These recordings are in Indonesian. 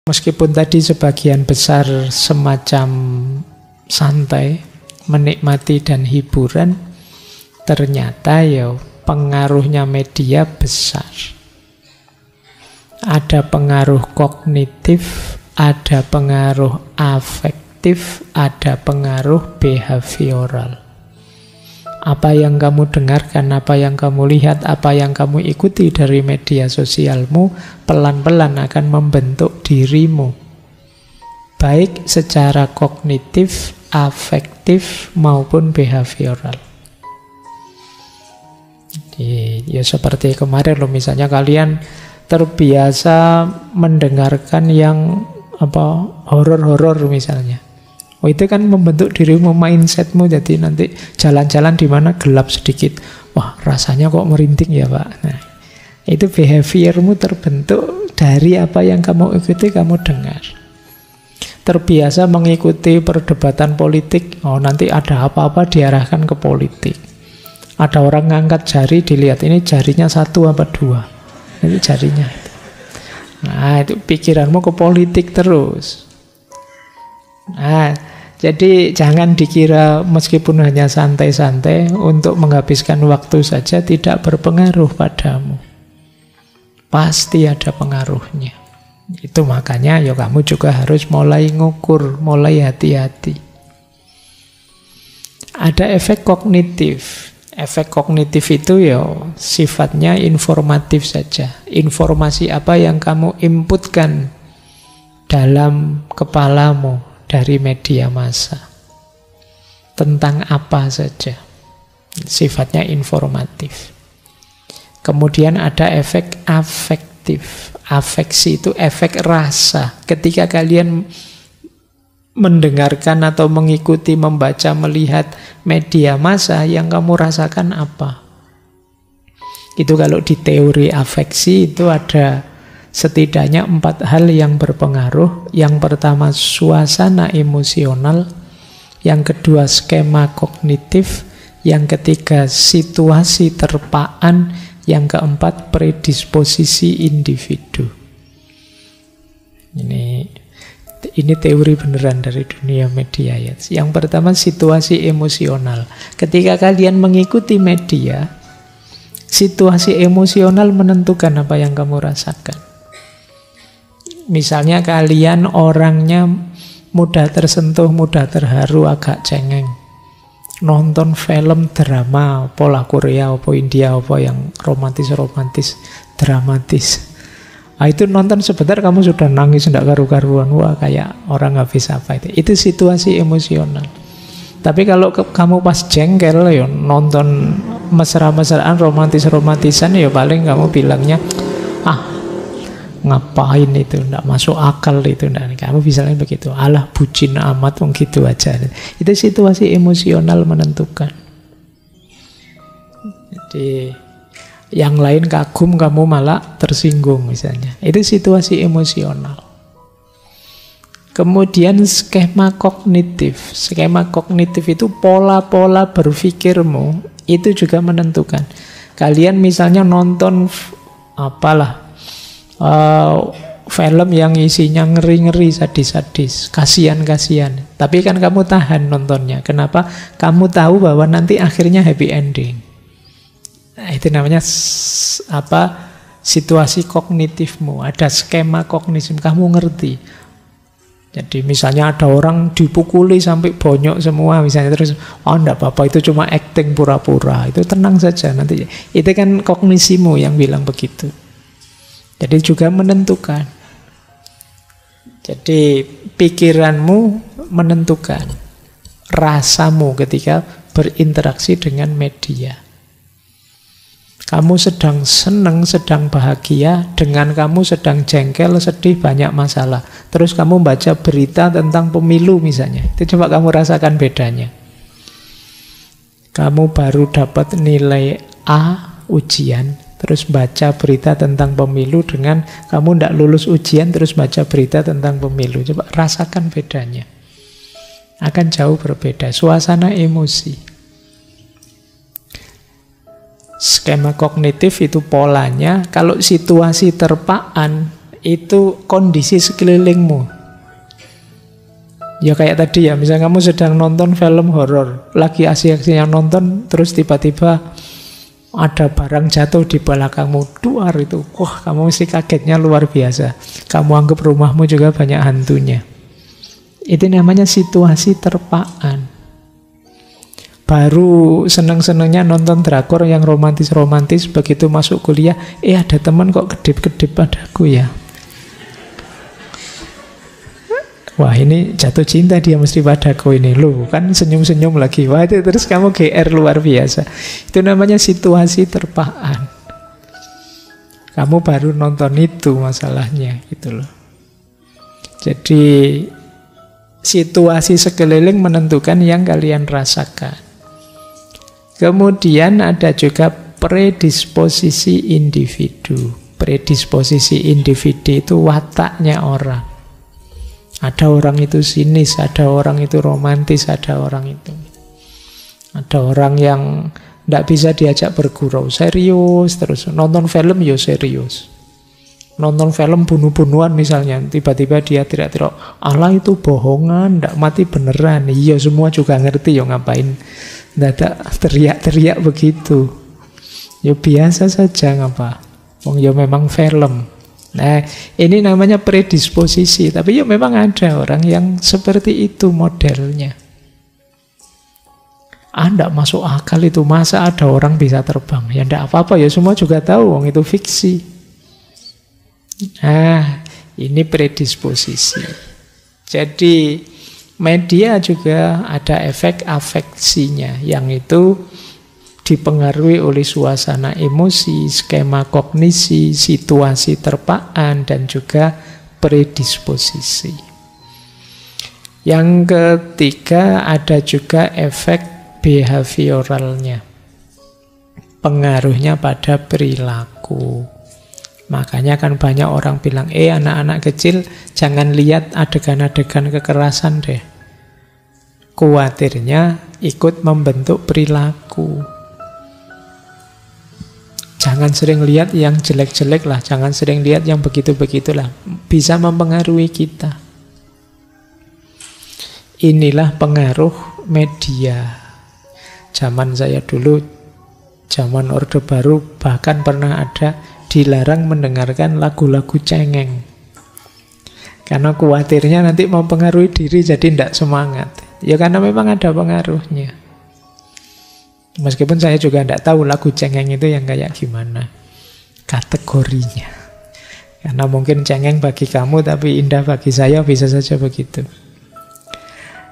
Meskipun tadi sebagian besar semacam santai, menikmati dan hiburan, ternyata ya pengaruhnya media besar. Ada pengaruh kognitif, ada pengaruh afektif, ada pengaruh behavioral. Apa yang kamu dengarkan, apa yang kamu lihat, apa yang kamu ikuti dari media sosialmu, pelan-pelan akan membentuk dirimu. Baik secara kognitif, afektif, maupun behavioral. Ya seperti kemarin loh, misalnya kalian terbiasa mendengarkan yang horor-horor misalnya. Oh, itu kan membentuk dirimu, mindsetmu. Jadi nanti jalan-jalan di mana gelap sedikit, wah rasanya kok merinding ya Pak. Nah, itu behaviormu terbentuk dari apa yang kamu ikuti, kamu dengar. Terbiasa mengikuti perdebatan politik, oh nanti ada apa-apa diarahkan ke politik. Ada orang ngangkat jari, dilihat ini jarinya 1 apa 2, itu jarinya itu. Nah, itu pikiranmu ke politik terus. Nah, jadi jangan dikira meskipun hanya santai-santai untuk menghabiskan waktu saja tidak berpengaruh padamu. Pasti ada pengaruhnya. Itu makanya ya kamu juga harus mulai ngukur, mulai hati-hati. Ada efek kognitif. Efek kognitif itu ya sifatnya informatif saja. Informasi apa yang kamu inputkan dalam kepalamu dari media massa, tentang apa saja, sifatnya informatif. Kemudian ada efek afektif. Afeksi itu efek rasa. Ketika kalian mendengarkan atau mengikuti, membaca, melihat media massa, yang kamu rasakan apa? Itu kalau di teori afeksi itu ada setidaknya 4 hal yang berpengaruh. Yang pertama suasana emosional, yang kedua skema kognitif, yang ketiga situasi terpaan, yang keempat predisposisi individu. Ini teori beneran dari dunia media ya. Yang pertama situasi emosional. Ketika kalian mengikuti media, situasi emosional menentukan apa yang kamu rasakan. Misalnya kalian orangnya mudah tersentuh, mudah terharu, agak cengeng. Nonton film drama, pola Korea, apa India, apa yang romantis-romantis, dramatis. Nah, itu nonton sebentar kamu sudah nangis, tidak karu-karuan. Wah, kayak orang habis apa itu. Itu situasi emosional. Tapi kalau kamu pas jengkel, ya nonton mesra-mesraan, romantis-romantisan, ya paling kamu bilangnya, ngapain itu, tidak masuk akal itu. Nah, kamu misalnya begitu, alah bucin amat, gitu aja. Itu situasi emosional menentukan. Jadi yang lain kagum, kamu malah tersinggung misalnya. Itu situasi emosional. Kemudian skema kognitif. Skema kognitif itu pola-pola berpikirmu, itu juga menentukan. Kalian misalnya nonton film yang isinya ngeri-ngeri, sadis-sadis, kasihan-kasihan. Tapi kan kamu tahan nontonnya. Kenapa? Kamu tahu bahwa nanti akhirnya happy ending. Nah, itu namanya situasi kognitifmu. Ada skema kognitif, kamu ngerti. Jadi misalnya ada orang dipukuli sampai bonyok semua, misalnya, terus enggak apa-apa, itu cuma acting pura-pura. Itu tenang saja nanti. Itu kan kognisimu yang bilang begitu. Jadi juga menentukan. Jadi pikiranmu menentukan rasamu ketika berinteraksi dengan media. Kamu sedang senang, sedang bahagia, dengan kamu sedang jengkel, sedih, banyak masalah. Terus kamu baca berita tentang pemilu misalnya. Itu coba kamu rasakan bedanya. Kamu baru dapat nilai A ujian, terus baca berita tentang pemilu, dengan kamu tidak lulus ujian terus baca berita tentang pemilu. Coba rasakan bedanya. Akan jauh berbeda. Suasana emosi. Skema kognitif itu polanya. Kalau situasi terpaan, itu kondisi sekelilingmu. Ya kayak tadi ya, misalnya kamu sedang nonton film horor, lagi asik-asiknya nonton, terus tiba-tiba ada barang jatuh di belakangmu, duar itu, wah kamu mesti kagetnya luar biasa. Kamu anggap rumahmu juga banyak hantunya. Itu namanya situasi terpaan. Baru seneng-senengnya nonton drakor yang romantis-romantis, begitu masuk kuliah, ada teman kok kedip-kedip padaku ya. Wah ini jatuh cinta dia mesti padaku ini. Loh kan senyum-senyum lagi. Wah itu terus kamu GR luar biasa. Itu namanya situasi terpaan. Kamu baru nonton itu masalahnya gitu loh. Jadi situasi sekeliling menentukan yang kalian rasakan. Kemudian ada juga predisposisi individu. Predisposisi individu itu wataknya orang. Ada orang itu sinis, ada orang itu romantis, ada orang itu. Ada orang yang tidak bisa diajak bergurau, serius terus. Nonton film ya serius. Nonton film bunuh-bunuhan misalnya, tiba-tiba dia teriak-teriak, Allah itu bohongan, tidak mati beneran. Iya semua juga ngerti ya ngapain. Tidak teriak-teriak begitu. Ya biasa saja ngapa. Wong ya memang film. Nah, ini namanya predisposisi. Tapi ya memang ada orang yang seperti itu modelnya. Tidak masuk akal itu. Masa ada orang bisa terbang? Ya tidak apa-apa, ya semua juga tahu wong itu fiksi. Nah, ini predisposisi. Jadi media juga ada efek afeksinya, yang itu dipengaruhi oleh suasana emosi, skema kognisi, situasi terpaan, dan juga predisposisi. Yang ketiga ada juga efek behavioralnya, pengaruhnya pada perilaku. Makanya kan banyak orang bilang, anak-anak kecil jangan lihat adegan-adegan kekerasan deh. Kuatirnya ikut membentuk perilaku. Jangan sering lihat yang jelek-jelek lah, jangan sering lihat yang begitu-begitulah. Bisa mempengaruhi kita. Inilah pengaruh media. Zaman saya dulu, zaman Orde Baru, bahkan pernah ada dilarang mendengarkan lagu-lagu cengeng. Karena khawatirnya nanti mempengaruhi diri jadi tidak semangat. Ya karena memang ada pengaruhnya. Meskipun saya juga tidak tahu lagu cengeng itu yang kayak gimana kategorinya. Karena mungkin cengeng bagi kamu tapi indah bagi saya, bisa saja begitu.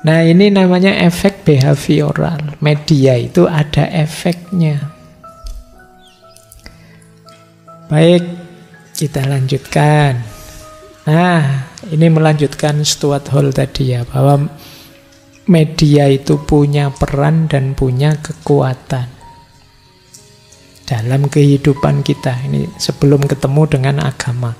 Nah ini namanya efek behavioral. Media itu ada efeknya. Baik, kita lanjutkan. Nah, ini melanjutkan Stuart Hall tadi ya, bahwa media itu punya peran dan punya kekuatan dalam kehidupan kita. Ini sebelum ketemu dengan agama.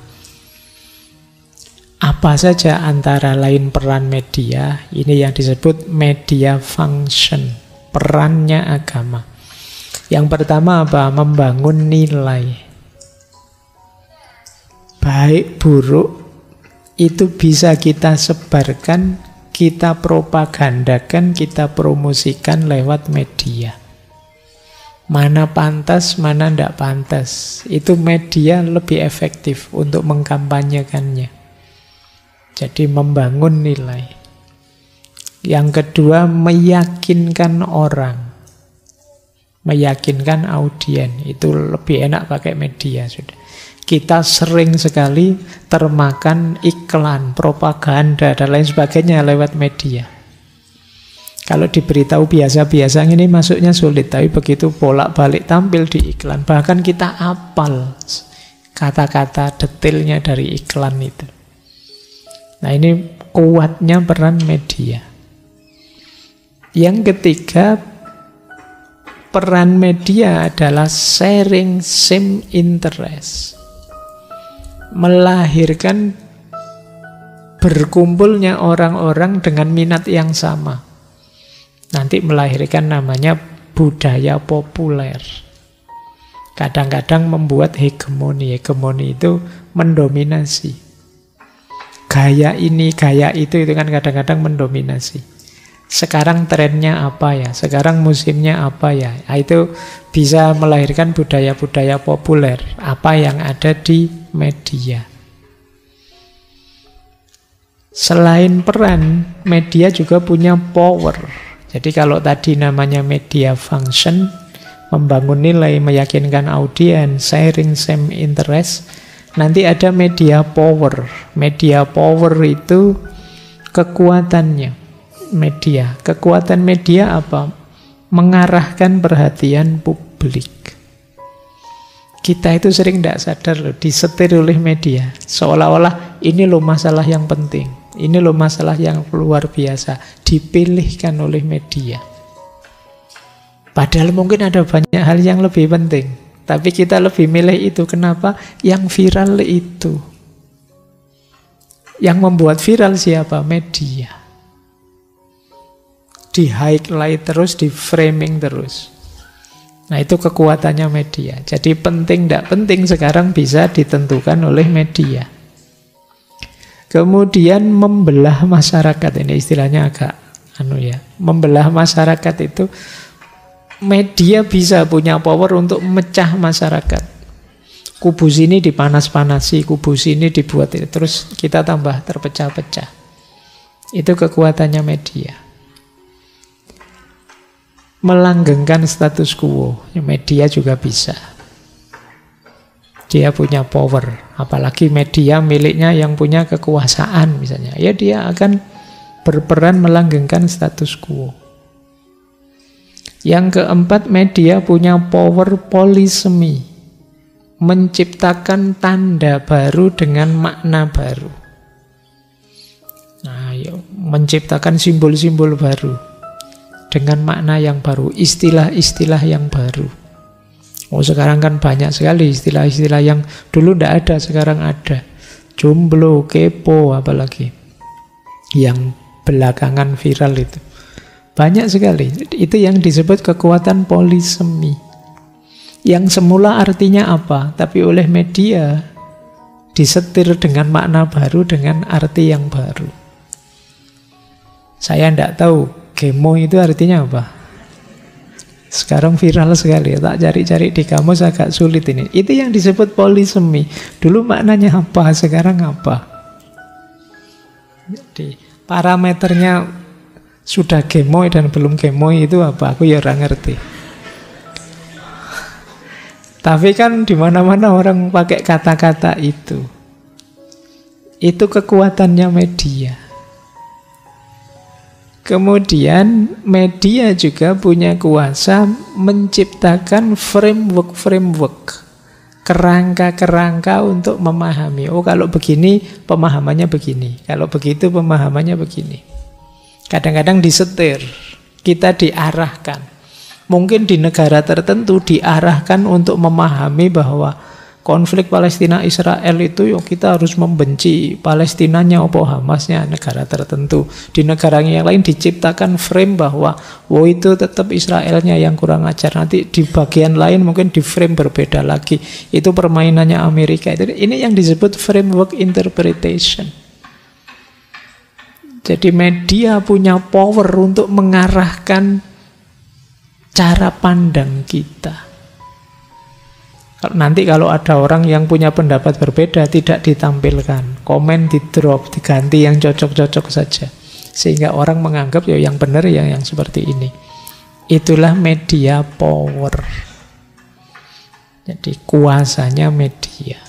Apa saja antara lain peran media? Ini yang disebut media function, perannya agama. Yang pertama apa? Membangun nilai. Baik buruk itu bisa kita sebarkan, kita propagandakan, kita promosikan lewat media. Mana pantas, mana tidak pantas. Itu media lebih efektif untuk mengkampanyekannya. Jadi membangun nilai. Yang kedua, meyakinkan orang. Meyakinkan audien. Itu lebih enak pakai media sudah. Kita sering sekali termakan iklan, propaganda, dan lain sebagainya lewat media. Kalau diberitahu biasa-biasa ini masuknya sulit, tapi begitu bolak-balik tampil di iklan, bahkan kita hafal kata-kata detailnya dari iklan itu. Nah ini kuatnya peran media. Yang ketiga, peran media adalah sharing same interest. Melahirkan berkumpulnya orang-orang dengan minat yang sama. Nanti melahirkan namanya budaya populer. Kadang-kadang membuat hegemoni. Hegemoni itu mendominasi. Gaya ini, gaya itu kan kadang-kadang mendominasi. Sekarang trennya apa ya? Sekarang musimnya apa ya? Nah, itu bisa melahirkan budaya-budaya populer. Apa yang ada di media. Selain peran, media juga punya power. Jadi kalau tadi namanya media function, membangun nilai, meyakinkan audiens, sharing same interest, nanti ada media power. Media power itu kekuatannya media. Kekuatan media apa? Mengarahkan perhatian publik. Kita itu sering tidak sadar loh, disetir oleh media. Seolah-olah ini loh masalah yang penting. Ini loh masalah yang luar biasa. Dipilihkan oleh media. Padahal mungkin ada banyak hal yang lebih penting. Tapi kita lebih milih itu. Kenapa? Yang viral itu. Yang membuat viral siapa? Media. Di-highlight terus, di-framing terus. Nah itu kekuatannya media. Jadi penting tidak penting sekarang bisa ditentukan oleh media. Kemudian membelah masyarakat. Ini istilahnya agak membelah masyarakat itu media bisa punya power untuk memecah masyarakat. Kubu sini dipanas-panasi, kubu sini dibuat itu. Terus kita tambah terpecah-pecah. Itu kekuatannya media. Melanggengkan status quo. Media juga bisa. Dia punya power. Apalagi media miliknya yang punya kekuasaan misalnya. Ya dia akan berperan melanggengkan status quo. Yang keempat, media punya power polisemi. Menciptakan tanda baru dengan makna baru. Nah, menciptakan simbol-simbol baru. Dengan makna yang baru. Istilah-istilah yang baru. Oh, sekarang kan banyak sekali istilah-istilah yang dulu tidak ada, sekarang ada. Jomblo, kepo, apalagi. Yang belakangan viral itu. Banyak sekali. Itu yang disebut kekuatan polisemi. Yang semula artinya apa? Tapi oleh media disetir dengan makna baru, dengan arti yang baru. Saya tidak tahu gemo itu artinya apa. Sekarang viral sekali. Tak cari-cari di kamus agak sulit ini. Itu yang disebut polisemi. Dulu maknanya apa, sekarang apa. Jadi parameternya sudah gemoy dan belum gemoy itu apa? Aku ya orang ngerti. Tapi kan di mana-mana orang pakai kata-kata itu. Itu kekuatannya media. Kemudian media juga punya kuasa menciptakan framework, kerangka-kerangka untuk memahami. Oh, kalau begini pemahamannya begini. Kalau begitu pemahamannya begini. Kadang-kadang disetir, kita diarahkan. Mungkin di negara tertentu diarahkan untuk memahami bahwa konflik Palestina-Israel itu kita harus membenci Palestinanya atau Hamasnya, negara tertentu. Di negara yang lain diciptakan frame bahwa itu tetap Israelnya yang kurang ajar. Nanti di bagian lain mungkin di frame berbeda lagi. Itu permainannya Amerika. Ini yang disebut framework interpretation. Jadi media punya power untuk mengarahkan cara pandang kita. Nanti kalau ada orang yang punya pendapat berbeda, tidak ditampilkan, komen di drop, diganti yang cocok-cocok saja, sehingga orang menganggap yang benar yang seperti ini. Itulah media power. Jadi kuasanya media.